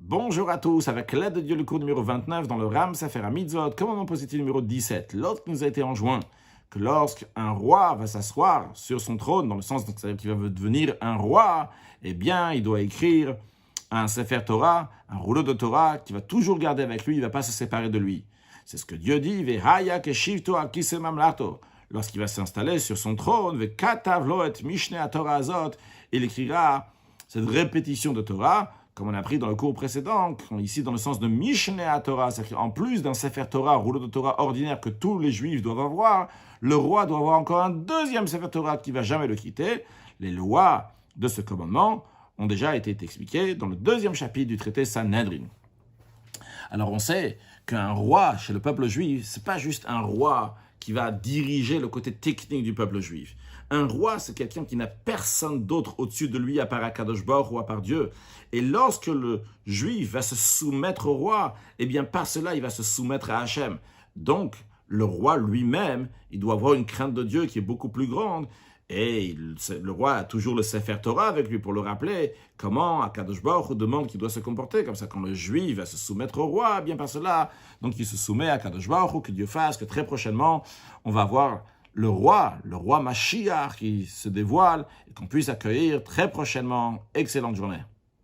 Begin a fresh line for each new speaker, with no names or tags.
Bonjour à tous, avec l'aide de Dieu, le cours numéro 29 dans le Ram Sefer HaMitzvot, commandement positif numéro 17. L'autre nous a été enjoint que lorsqu'un roi va s'asseoir sur son trône, dans le sens c'est-à-dire qu'il va devenir un roi, eh bien, il doit écrire un Sefer Torah, un rouleau de Torah qu'il va toujours garder avec lui, il ne va pas se séparer de lui. C'est ce que Dieu dit, Vehaya keshivto akise mamlato. Lorsqu'il va s'installer sur son trône, Vekatav lo et mishne Torah azot, il écrira cette répétition de Torah, comme on a appris dans le cours précédent, ici dans le sens de Mishneh Torah, c'est-à-dire en plus d'un Sefer Torah, rouleau de Torah ordinaire que tous les Juifs doivent avoir, le roi doit avoir encore un deuxième Sefer Torah qui ne va jamais le quitter. Les lois de ce commandement ont déjà été expliquées dans le deuxième chapitre du traité Sanhedrin. Alors on sait qu'un roi chez le peuple juif, ce n'est pas juste un roi qui va diriger le côté technique du peuple juif. Un roi, c'est quelqu'un qui n'a personne d'autre au-dessus de lui à part Akadosh Baruch Hu, à part Dieu. Et lorsque le juif va se soumettre au roi, eh bien par cela, il va se soumettre à Hachem. Donc, le roi lui-même, il doit avoir une crainte de Dieu qui est beaucoup plus grande. Et le roi a toujours le Sefer Torah avec lui pour le rappeler comment Akadosh Baruch Hu demande qu'il doit se comporter. Comme ça, quand le juif va se soumettre au roi, bien par cela, donc il se soumet à Akadosh Baruch Hu, que Dieu fasse, que très prochainement, on va voir le roi Mashiach qui se dévoile et qu'on puisse accueillir très prochainement. Excellente journée.